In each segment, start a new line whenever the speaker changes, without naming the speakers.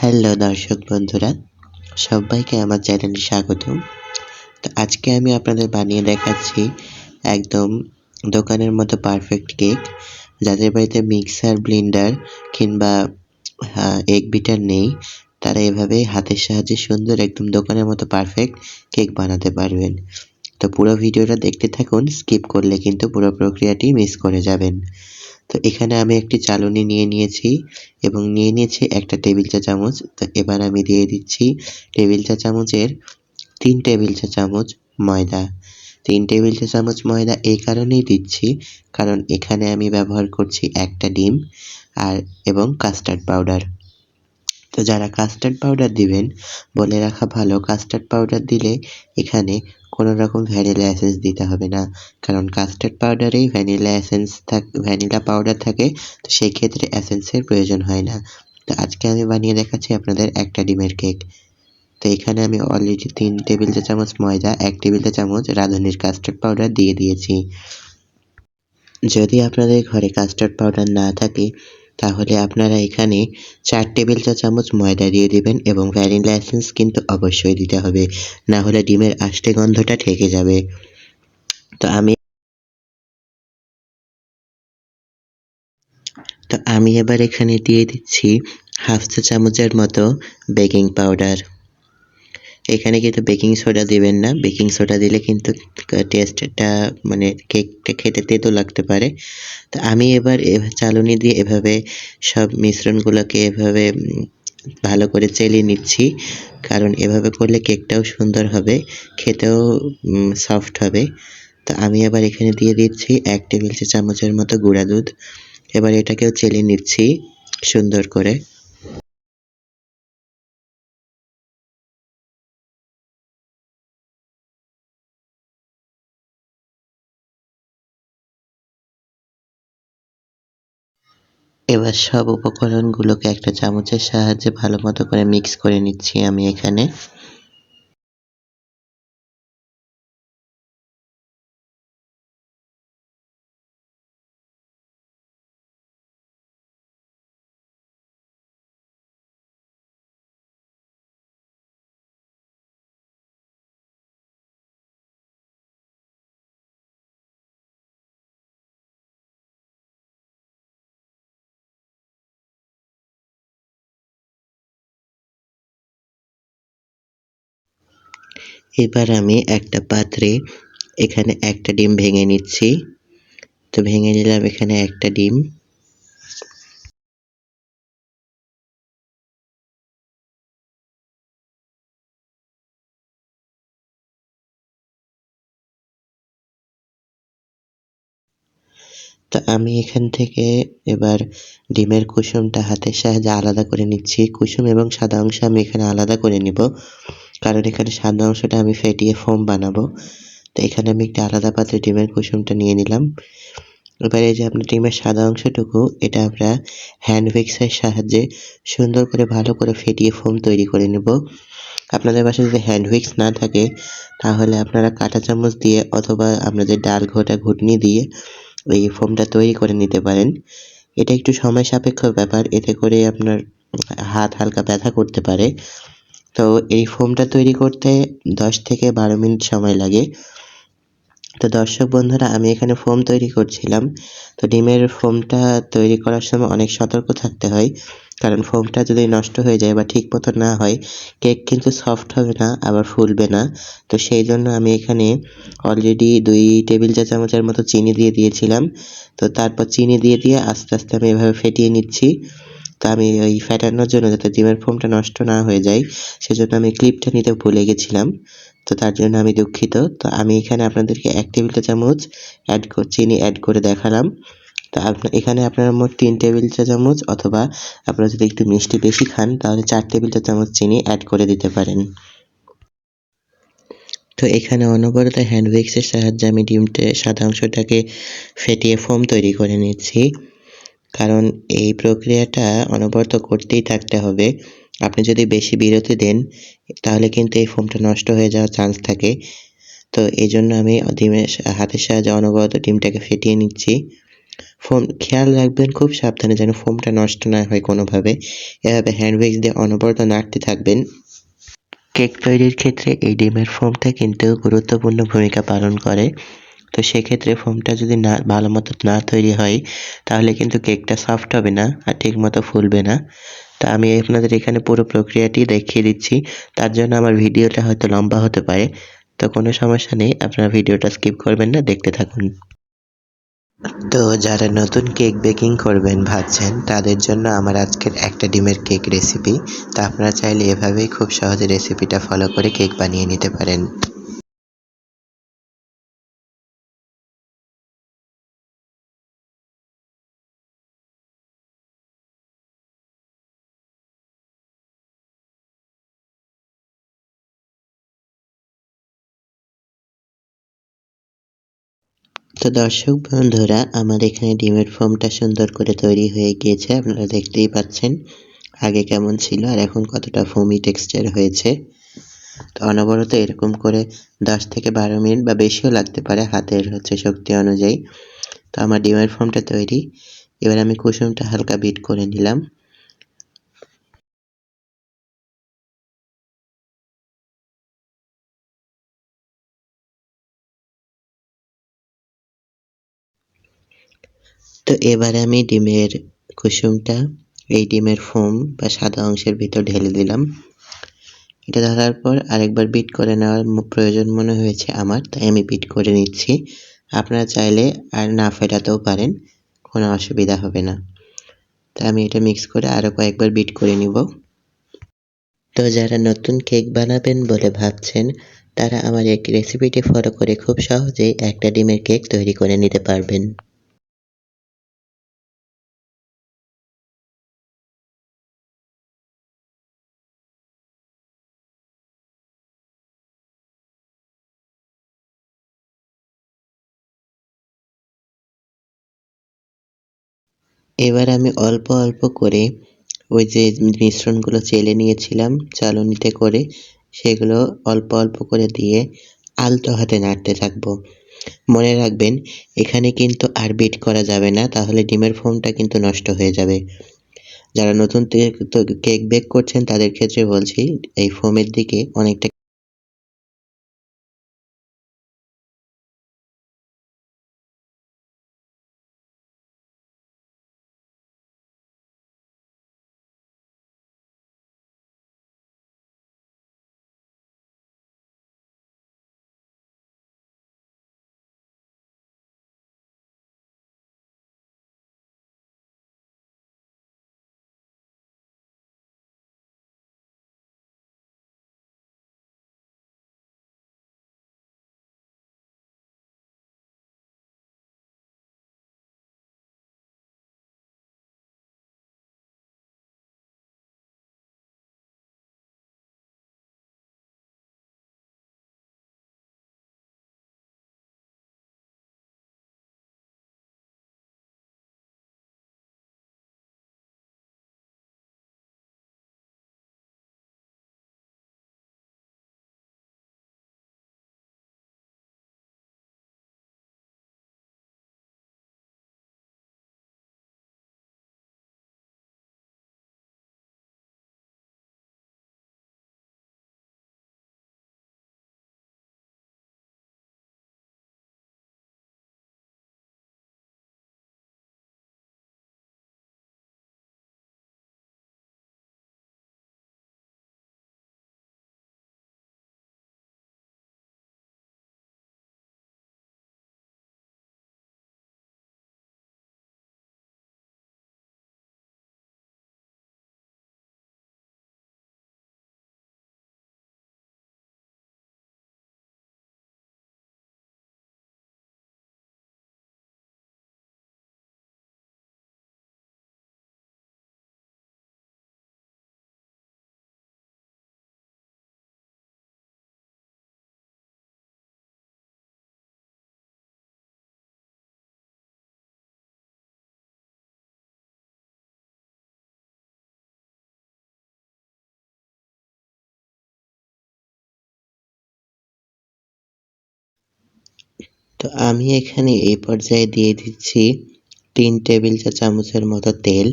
Hello দর্শক বন্ধুরা, সবাইকে আমার চ্যানেলে স্বাগতম। তো আজকে আমি আপনাদের বানিয়ে দেখাচ্ছি একদম দোকানের মতো পারফেক্ট কেক। যাদের বাড়িতে মিক্সার, ব্লেন্ডার কিংবা এগ বিটার নেই, তারা এভাবে হাতের সাহায্যে সুন্দর একদম দোকানের মতো পারফেক্ট কেক বানাতে পারবেন। তো পুরো ভিডিওটা দেখতে থাকুন, স্কিপ করলে কিন্তু পুরো প্রক্রিয়াটি মিস করে যাবেন। তো এখানে আমি একটি চালনি নিয়ে নিয়েছি এবং নিয়ে নিয়েছি একটা টেবিল চা চামচ। তো এবার আমি দিয়ে দিচ্ছি টেবিল চা চামচের 3 টেবিল চা চামচ ময়দা। 3 টেবিল চা চামচ ময়দা এই কারণেই দিচ্ছি, কারণ এখানে আমি ব্যবহার করছি একটা ডিম এবং কাস্টার্ড পাউডার। তো যারা কাস্টার্ড পাউডার দিবেন, বলে রাখা ভালো, কাস্টার্ড পাউডার দিলে এখানে কোনো রকম ভ্যানিলা এসেন্স দিতে হবে না, কারণ কাস্টার্ড পাউডারেই ভ্যানিলা পাউডার থাকে। তো সেই ক্ষেত্রে এসেন্সের প্রয়োজন হয় না। তো আজকে আমি বানিয়ে দেখাচ্ছি আপনাদের একটা ডিমের কেক। তো এখানে আমি অলরেডি 3 টেবিল চা চামচ ময়দা, 1 টেবিল চা চামচ রাঁধুনির কাস্টার্ড পাউডার দিয়ে দিয়েছি। যদি আপনাদের ঘরে কাস্টার্ড পাউডার না থাকে, তাহলে আপনারা এখানে 4 টেবিল চা চামচ ময়দা দিয়ে দিবেন এবং ভ্যানিলা এসেন্স কিন্তু অবশ্যই দিতে হবে, না হলে ডিমের আষ্টে গন্ধটা থেকে যাবে। তো আমি এবার এখানে দিয়ে দিচ্ছি হাফ চা চামচের মতো বেকিং পাউডার। এখানে কিন্তু বেকিং সোডা দিবেন না, বেকিং সোডা দিলে কিন্তু টেস্টটা মানে কেকটা খেতে তেতো লাগতে পারে। তো আমি এবার চালনি দিয়ে এভাবে সব মিশ্রণগুলোকে এভাবে ভালো করে চেলে নিচ্ছি, কারণ এভাবে করলে কেকটাও সুন্দর হবে, খেতেও সফট হবে। তো আমি এবার এখানে দিয়ে দিচ্ছি 1 টেবিল চা চামচের মতো গুঁড়া দুধ। এবার এটাকেও চেলে নিচ্ছি সুন্দর করে। এবার সব উপকরণগুলোকে একটা চামচের সাহায্যে ভালো মতো করে মিক্স করে নিচ্ছি আমি এখানে। এবার আমি একটা পাত্রে এখানে একটা ডিম ভেঙে নিচ্ছি। তো ভেঙে নিলাম এখানে একটা ডিম। তো আমি এখান থেকে এবার ডিমের কুসুমটা হাতের সাহায্যে আলাদা করে নিচ্ছি। কুসুম এবং সাদা অংশ আমি এখানে আলাদা করে নিব, কারণ এখানে সাদা অংশটা আমি ফেটিয়ে ফোম বানাবো। তো এখানে আমি একটা আলাদা পাত্রে ডিমের কুসুমটা নিয়ে নিলাম। এবার এই যে আপনার ডিমের সাদা অংশটুকু, এটা আমরা হ্যান্ড উইক্সের সাহায্যে সুন্দর করে ভালো করে ফেটিয়ে ফোম তৈরি করে নেব। আপনাদের বাসায় যদি হ্যান্ড উইক্স না থাকে, তাহলে আপনারা কাঁটা চামচ দিয়ে অথবা আপনাদের ডাল ঘোটা ঘুটনি দিয়ে এই ফোমটা তৈরি করে নিতে পারেন। এটা একটু সময় সাপেক্ষ ব্যাপার, এতে করে আপনার হাত হালকা ব্যথা করতে পারে। তো এই ফোমটা তৈরি করতে 10 থেকে 12 মিনিট সময় লাগে। তো দর্শক বন্ধুরা, আমি এখানে ফোম তৈরি করছিলাম। তো ডিমের ফোমটা তৈরি করার সময় অনেক সতর্ক থাকতে হয়, কারণ ফোমটা যদি নষ্ট হয়ে যায় বা ঠিক মতো না হয়, কেক কিন্তু সফট হবে না, আবার ফুলবে না। তো সেই জন্য আমি এখানে অলরেডি 2 টেবিল চা চামচের মতো চিনি দিয়ে দিয়েছিলাম। তো তারপর চিনি দিয়ে আস্তে আস্তে আমি এভাবে ফেটিয়ে নিচ্ছি। তো আমি ওই ফেটানোর জন্য, যাতে ডিমের ফোমটা নষ্ট না হয়ে যায়, সেজন্য আমি ক্লিপটা নিতে ভুলে গেছিলাম। তো তার জন্য আমি দুঃখিত। তো আমি এখানে আপনাদেরকে 1 টেবিল চা চামচ চিনি অ্যাড করে দেখালাম। তো এখানে আপনারা মোট 3 টেবিল চা চামচ, অথবা আপনারা যদি একটু মিষ্টি বেশি খান, তাহলে 4 টেবিল চা চামচ চিনি অ্যাড করে দিতে পারেন। তো এখানে অনবরত হ্যান্ড উইক্সের সাহায্যে আমি সাদা অংশটাকে ফেটিয়ে ফোম তৈরি করে নিচ্ছি, কারণ এই প্রক্রিয়াটা অনবরত করতেই থাকতে হবে। আপনি যদি বেশি বিরতি দেন, তাহলে কিন্তু এই ফোমটা নষ্ট হয়ে যাওয়ার চান্স থাকে। তো এই জন্য আমি হাতের সাহায্যে অনবরত ডিমটাকে ফেটিয়ে নিচ্ছি। ফোম খেয়াল রাখবেন খুব সাবধানে যেন ফোমটা নষ্ট না হয় কোনোভাবে। এভাবে হ্যান্ড উইক্স দিয়ে অনবরত নাড়তে থাকবেন। কেক তৈরির ক্ষেত্রে এই ডিমের ফোমটা কিন্তু গুরুত্বপূর্ণ ভূমিকা পালন করে। তো সেক্ষেত্রে ফোমটা যদি না ভালোমতো না তৈরি হয় তাহলে কিন্তু কেকটা সফট হবে না আর ঠিকমতো ফুলবে না। তো আমি আপনাদের এখানে পুরো প্রক্রিয়াটি দেখিয়ে দিচ্ছি। তার জন্য আমার ভিডিওটা হয়তো লম্বা হতে পারে। তো কোনো সমস্যা নেই, আপনারা ভিডিওটা স্কিপ করবেন না, দেখতে থাকুন। তো যারা নতুন কেক বেকিং করবেন ভাবছেন তাদের জন্য আমার আজকের একটা ডিমের কেক রেসিপি। তো আপনারা চাইলে এভাবেই খুব সহজে রেসিপিটা ফলো করে কেক বানিয়ে নিতে পারেন। তো দর্শক বন্ধুরা, আমার এখানে ডিমের ফোমটা সুন্দর করে তৈরি হয়ে গিয়েছে, আপনারা দেখতেই পাচ্ছেন আগে কেমন ছিল আর এখন কতটা ফোমি টেক্সচার হয়েছে। তো অনবরত এরকম করে 10 থেকে 12 মিনিট বা বেশিও লাগতে পারে হাতের শক্তি অনুযায়ী। তো আমার ডিমের ফোমটা তৈরি। এবার আমি কুসুমটা হালকা বিট করে নিলাম। তো এবার আমি ডিমের কুসুমটা এই ডিমের ফোম বা সাদা অংশের ভিতর ঢেলে দিলাম। এটা ঢালার পর আরেকবার বিট করে নেওয়ার প্রয়োজন মনে হয়েছে আমার, তাই আমি বিট করে নিচ্ছি। আপনারা চাইলে আর না ফেটাতেও পারেন, কোনো অসুবিধা হবে না। তাই আমি এটা মিক্স করে আরও কয়েকবার বিট করে নিব। তো যারা নতুন কেক বানাবেন বলে ভাবছেন তারা আমার এই রেসিপিটি ফলো করে খুব সহজেই একটা ডিমের কেক তৈরি করে নিতে পারবেন। এবার আমি অল্প অল্প করে ওই যে মিশ্রণগুলো চেলে নিয়েছিলাম চালনিতে করে, সেগুলো অল্প অল্প করে দিয়ে আলতো হাতে নাড়তে থাকবো। মনে রাখবেন এখানে কিন্তু আর বিট করা যাবে না, তাহলে ডিমের ফোমটা কিন্তু নষ্ট হয়ে যাবে। যারা নতুন কেক বেক করছেন তাদের ক্ষেত্রে বলছি এই ফোমের দিকে অনেকটা। তো আমি এখানে এই পর্যায়ে দিয়ে দিচ্ছি 3 টেবিল চা চামচের মতো তেল।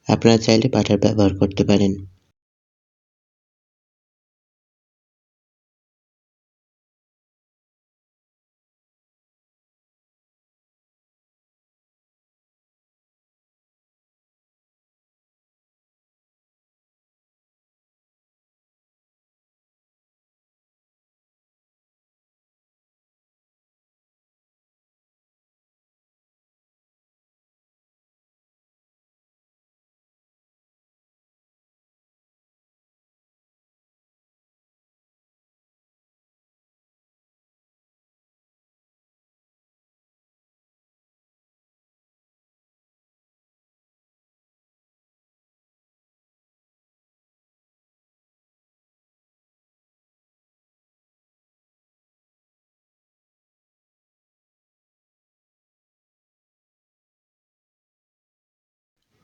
আপনারা চাইলে বাটার ব্যবহার করতে পারেন।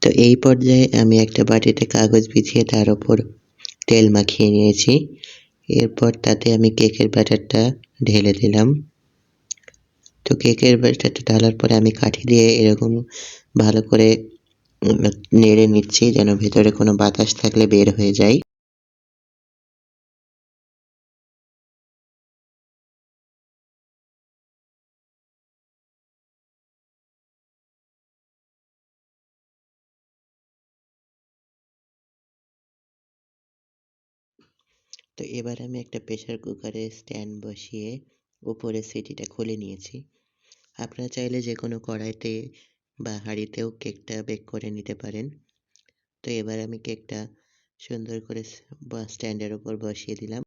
তো এই পর্যায়ে আমি একটা বাটিতে কাগজ বিছিয়ে তার উপর তেল মাখিয়ে নিয়েছি। এরপর তাতে আমি কেকের ব্যাটারটা ঢেলে দিলাম। তো কেকের ব্যাটারটা ঢালার পরে আমি কাঠি দিয়ে এরকম ভালো করে নেড়ে নিচ্ছি যেন ভেতরে কোনো বাতাস থাকলে বের হয়ে যায়। তো এবার আমি একটা প্রেসার কুকারে স্ট্যান্ড বসিয়ে উপরে সিটিটা খুলে নিয়েছি। আপনারা চাইলে যে কোনো কড়াইতে বা হাঁড়িতেও কেকটা বেক করে নিতে পারেন। তো এবার আমি কেকটা সুন্দর করে স্ট্যান্ডের উপর বসিয়ে দিলাম।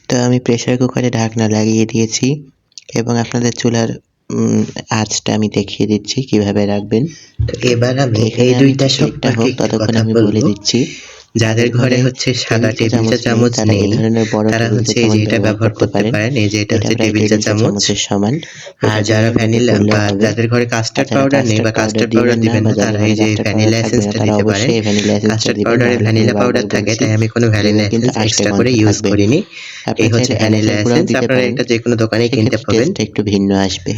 তো আমি প্রেসার কুকারে ঢাকনা লাগিয়ে দিয়েছি এবং আপনাদের চুলার আঁচটা আমি দেখিয়ে দিচ্ছি কিভাবে রাখবেন।
তো এবার আমি
এখানে
এই
আমি
দুইটা
কেকটা হোক
সম্পর্কে একটু
ততক্ষণ
কথা
আমি বলে
বলবো।
দিচ্ছি।
যাদের ঘরে হচ্ছে সাদা টেবিল চা চামচ
তারা এই
নেই,
ধরনের বড়
তারা
টেবিল চা
হচ্ছে এই যে
চামচ
এটা ব্যবহার করতে পারেন। এই যে এটা
এটা
হচ্ছে
প্রায়
টেবিল চা
টেবিল চা
চামচ।
চামচের সমান।
আর
এটা
যারা
দিয়ে
ভ্যানিলা
করলে
বা
হবে।
যাদের ঘরে কাস্টার্ড
যারা
পাউডার নেই বা
কাস্টার্ড
কাস্টার্ড
দিবেন
পাউডার
না
দিবেন
বা
না,
যাদের
তারা
ঘরে
এই যে
কাস্টার্ড পাউডার
ভ্যানিলা
থাকবে না
এসেন্সটা
তারা
দিতে পারেন।
অবশ্যই ভ্যানিলা এসেন্সটা
কাস্টার্ড
দিবেন,
পাউডারে
নাহলে আমি
ভ্যানিলা
বারবার
পাউডার থাকে,
বলছি।
তাই আমি কোনো ভ্যানিলা
দিলে কিন্তু
এসেন্স
আষ্টে
এক্সট্রা করে
গন্ধ
ইউজ
থাকবে।
করিনি। এই
আপনারা
হচ্ছে
চাইলে
ভ্যানিলা
এলাচের গুঁড়াও
এসেন্স,
দিতে
আপনারা
পারেন।
এটা যে কোনো দোকানেই কিনতে
সেক্ষেত্রে
পাবেন।
টেস্টটা একটু ভিন্ন আসবে।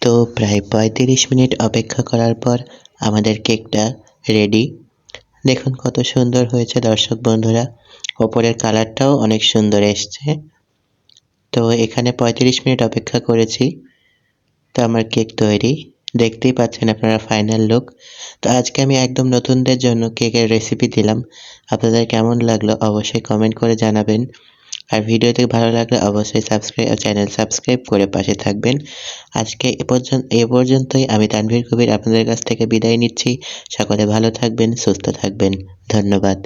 তো প্রায় 35 মিনিট অপেক্ষা করার পর আমাদের কেকটা রেডি। দেখুন কত সুন্দর হয়েছে দর্শক বন্ধুরা। ওপরের কালারটাও অনেক সুন্দর এসছে। তো এখানে 35 মিনিট অপেক্ষা করেছি। তো আমার কেক তৈরি। দেখতেই পাচ্ছেন আপনারা ফাইনাল লুক। তো আজকে আমি একদম নতুনদের জন্য কেকের রেসিপি দিলাম। আপনাদের কেমন লাগলো অবশ্যই কমেন্ট করে জানাবেন। আর ভিডিওটি ভালো লাগলে অবশ্যই চ্যানেল সাবস্ক্রাইব করে পাশে থাকবেন। আজকে এ পর্যন্তই আমি তানভীর কবির আপনাদের কাছ থেকে বিদায় নিচ্ছি। সকলে ভালো থাকবেন, সুস্থ থাকবেন। ধন্যবাদ।